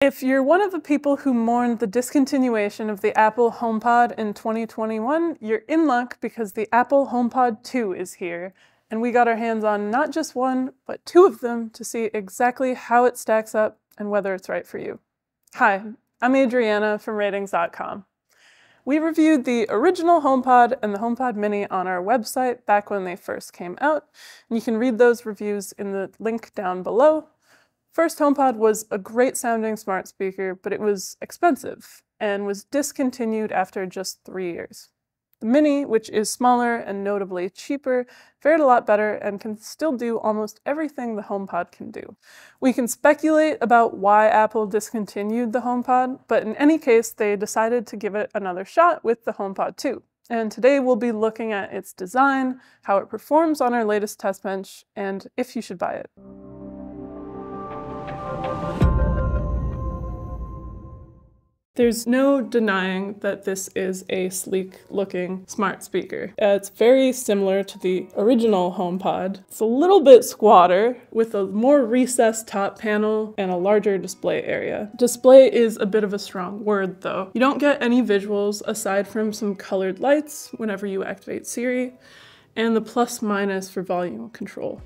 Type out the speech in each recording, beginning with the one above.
If you're one of the people who mourned the discontinuation of the Apple HomePod in 2021, you're in luck because the Apple HomePod 2 is here, and we got our hands on not just one, but two of them to see exactly how it stacks up and whether it's right for you. Hi, I'm Adriana from Ratings.com. We reviewed the original HomePod and the HomePod Mini on our website back when they first came out, and you can read those reviews in the link down below. First HomePod was a great sounding smart speaker, but it was expensive and was discontinued after just 3 years. The Mini, which is smaller and notably cheaper, fared a lot better and can still do almost everything the HomePod can do. We can speculate about why Apple discontinued the HomePod, but in any case, they decided to give it another shot with the HomePod 2. And today we'll be looking at its design, how it performs on our latest test bench, and if you should buy it. There's no denying that this is a sleek-looking smart speaker. It's very similar to the original HomePod. It's a little bit squatter, with a more recessed top panel and a larger display area. Display is a bit of a strong word, though. You don't get any visuals aside from some colored lights whenever you activate Siri, and the plus-minus for volume control.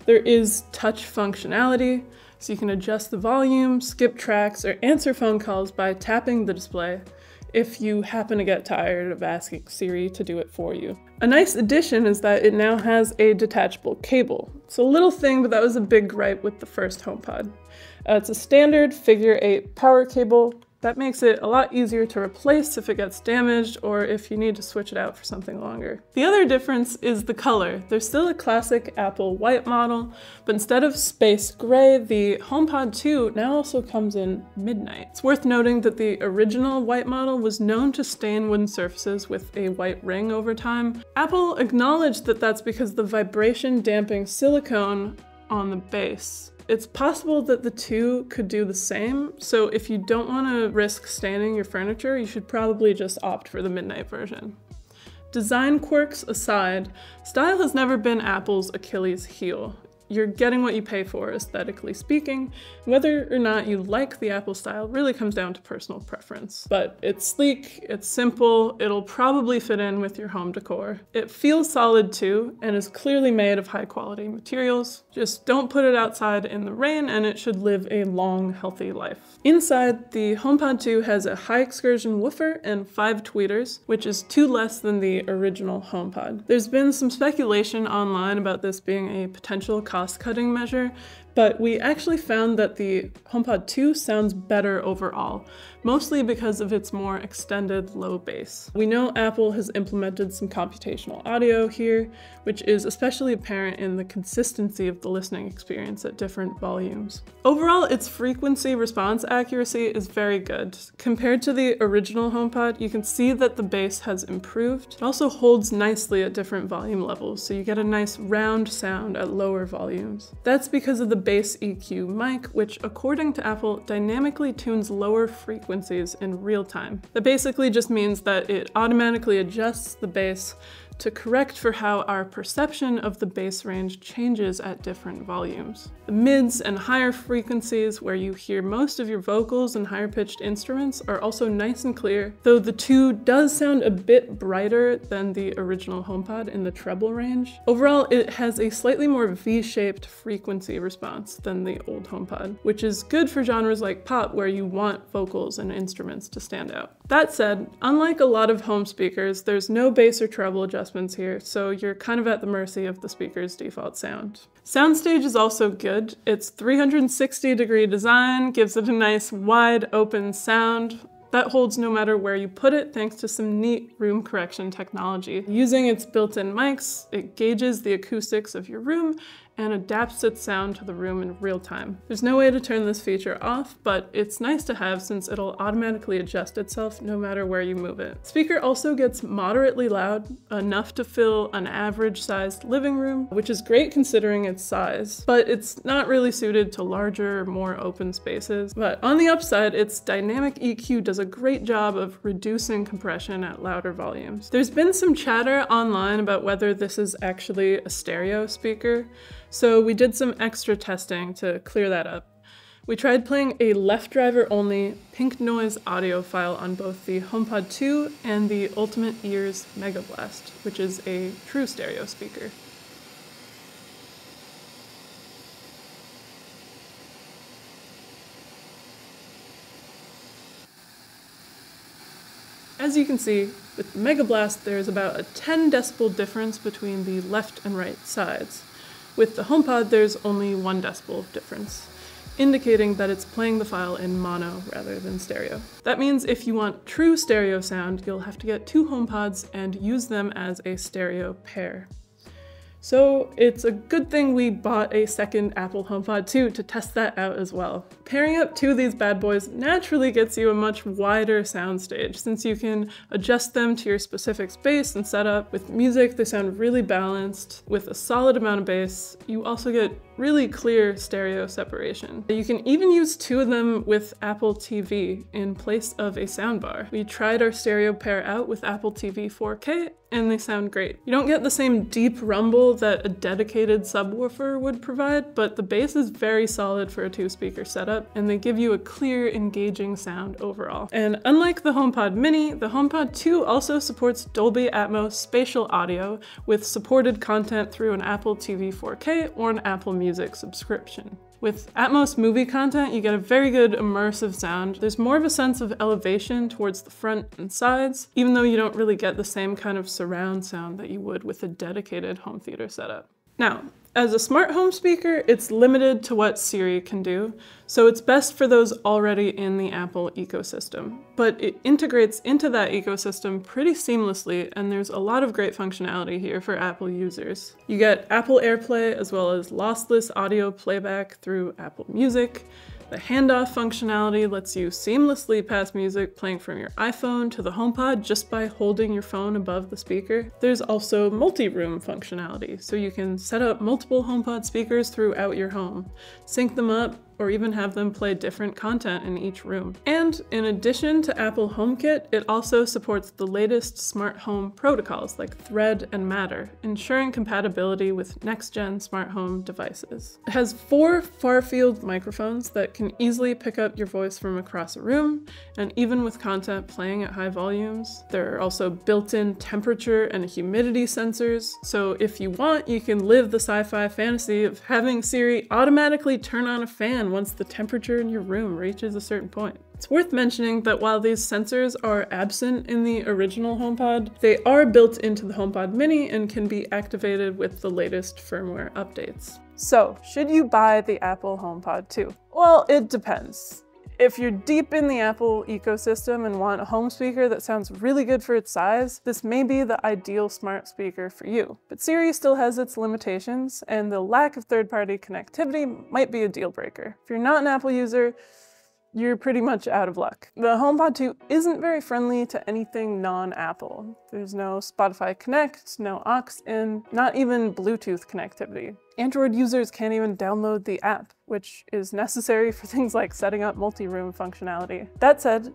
There is touch functionality, so you can adjust the volume, skip tracks, or answer phone calls by tapping the display if you happen to get tired of asking Siri to do it for you. A nice addition is that it now has a detachable cable. It's a little thing, but that was a big gripe with the first HomePod. It's a standard figure 8 power cable. That makes it a lot easier to replace if it gets damaged or if you need to switch it out for something longer. The other difference is the color. There's still a classic Apple white model, but instead of space gray, the HomePod 2 now also comes in midnight. It's worth noting that the original white model was known to stain wooden surfaces with a white ring over time. Apple acknowledged that that's because the vibration damping silicone on the base. It's possible that the two could do the same, so if you don't want to risk staining your furniture, you should probably just opt for the midnight version. Design quirks aside, style has never been Apple's Achilles heel. You're getting what you pay for, aesthetically speaking. Whether or not you like the Apple style really comes down to personal preference. But it's sleek, it's simple, it'll probably fit in with your home decor. It feels solid too, and is clearly made of high quality materials. Just don't put it outside in the rain and it should live a long, healthy life. Inside, the HomePod 2 has a high excursion woofer and 5 tweeters, which is 2 less than the original HomePod. There's been some speculation online about this being a potential cost-cutting measure, but we actually found that the HomePod 2 sounds better overall, mostly because of its more extended low bass. We know Apple has implemented some computational audio here, which is especially apparent in the consistency of the listening experience at different volumes. Overall, its frequency response accuracy is very good. Compared to the original HomePod, you can see that the bass has improved. It also holds nicely at different volume levels, so you get a nice round sound at lower volumes. That's because of the bass EQ mic, which according to Apple dynamically tunes lower frequencies in real time. That basically just means that it automatically adjusts the bass to correct for how our perception of the bass range changes at different volumes. The mids and higher frequencies, where you hear most of your vocals and higher pitched instruments, are also nice and clear, though the 2 does sound a bit brighter than the original HomePod in the treble range. Overall, it has a slightly more V-shaped frequency response than the old HomePod, which is good for genres like pop where you want vocals and instruments to stand out. That said, unlike a lot of home speakers, there's no bass or treble adjustments here, so you're kind of at the mercy of the speaker's default sound. Soundstage is also good. Its 360-degree design gives it a nice wide open sound that holds no matter where you put it, thanks to some neat room correction technology. Using its built-in mics, it gauges the acoustics of your room and adapts its sound to the room in real time. There's no way to turn this feature off, but it's nice to have since it'll automatically adjust itself no matter where you move it. Speaker also gets moderately loud, enough to fill an average-sized living room, which is great considering its size, but it's not really suited to larger, more open spaces. But on the upside, its dynamic EQ does a great job of reducing compression at louder volumes. There's been some chatter online about whether this is actually a stereo speaker, so we did some extra testing to clear that up. We tried playing a left driver only pink noise audio file on both the HomePod 2 and the Ultimate Ears Mega Blast, which is a true stereo speaker. As you can see, with the Mega Blast, there's about a 10 decibel difference between the left and right sides. With the HomePod, there's only 1 decibel difference, indicating that it's playing the file in mono rather than stereo. That means if you want true stereo sound, you'll have to get 2 HomePods and use them as a stereo pair. So it's a good thing we bought a second Apple HomePod 2 to test that out as well. Pairing up 2 of these bad boys naturally gets you a much wider soundstage, since you can adjust them to your specific space and setup. With music, they sound really balanced. With a solid amount of bass, you also get really clear stereo separation. You can even use 2 of them with Apple TV in place of a soundbar. We tried our stereo pair out with Apple TV 4K, and they sound great. You don't get the same deep rumble that a dedicated subwoofer would provide, but the bass is very solid for a 2-speaker setup, and they give you a clear, engaging sound overall. And unlike the HomePod Mini, the HomePod 2 also supports Dolby Atmos spatial audio with supported content through an Apple TV 4K or an Apple Music subscription. With Atmos movie content, you get a very good immersive sound. There's more of a sense of elevation towards the front and sides, even though you don't really get the same kind of surround sound that you would with a dedicated home theater setup. Now, as a smart home speaker, it's limited to what Siri can do, so it's best for those already in the Apple ecosystem. But it integrates into that ecosystem pretty seamlessly, and there's a lot of great functionality here for Apple users. You get Apple AirPlay as well as lossless audio playback through Apple Music. The handoff functionality lets you seamlessly pass music playing from your iPhone to the HomePod just by holding your phone above the speaker. There's also multi-room functionality, so you can set up multiple HomePod speakers throughout your home, sync them up, or even have them play different content in each room. And in addition to Apple HomeKit, it also supports the latest smart home protocols like Thread and Matter, ensuring compatibility with next-gen smart home devices. It has 4 far-field microphones that can easily pick up your voice from across a room, and even with content playing at high volumes. There are also built-in temperature and humidity sensors, so if you want, you can live the sci-fi fantasy of having Siri automatically turn on a fan once the temperature in your room reaches a certain point. It's worth mentioning that while these sensors are absent in the original HomePod, they are built into the HomePod Mini and can be activated with the latest firmware updates. So, should you buy the Apple HomePod 2? Well, it depends. If you're deep in the Apple ecosystem and want a home speaker that sounds really good for its size, this may be the ideal smart speaker for you. But Siri still has its limitations, and the lack of third-party connectivity might be a deal breaker. If you're not an Apple user, you're pretty much out of luck. The HomePod 2 isn't very friendly to anything non-Apple. There's no Spotify Connect, no aux-in, not even Bluetooth connectivity. Android users can't even download the app, which is necessary for things like setting up multi-room functionality. That said,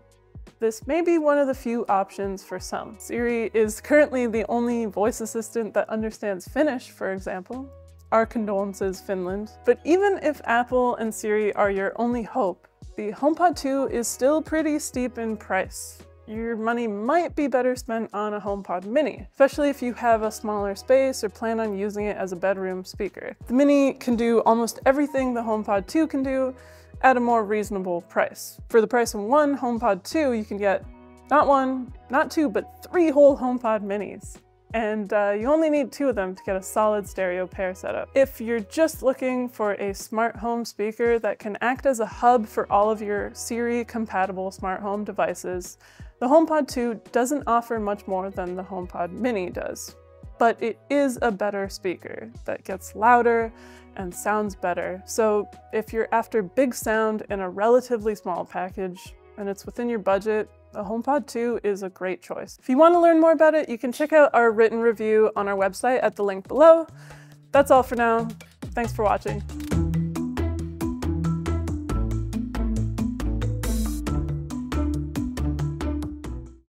this may be one of the few options for some. Siri is currently the only voice assistant that understands Finnish, for example. Our condolences, Finland. But even if Apple and Siri are your only hope, the HomePod 2 is still pretty steep in price. Your money might be better spent on a HomePod Mini, especially if you have a smaller space or plan on using it as a bedroom speaker. The Mini can do almost everything the HomePod 2 can do at a more reasonable price. For the price of one HomePod 2, you can get not 1, not 2, but 3 whole HomePod Minis. And you only need 2 of them to get a solid stereo pair setup. If you're just looking for a smart home speaker that can act as a hub for all of your Siri-compatible smart home devices, the HomePod 2 doesn't offer much more than the HomePod Mini does. But it is a better speaker that gets louder and sounds better. So if you're after big sound in a relatively small package and it's within your budget, the HomePod 2 is a great choice. If you want to learn more about it, you can check out our written review on our website at the link below. That's all for now. Thanks for watching.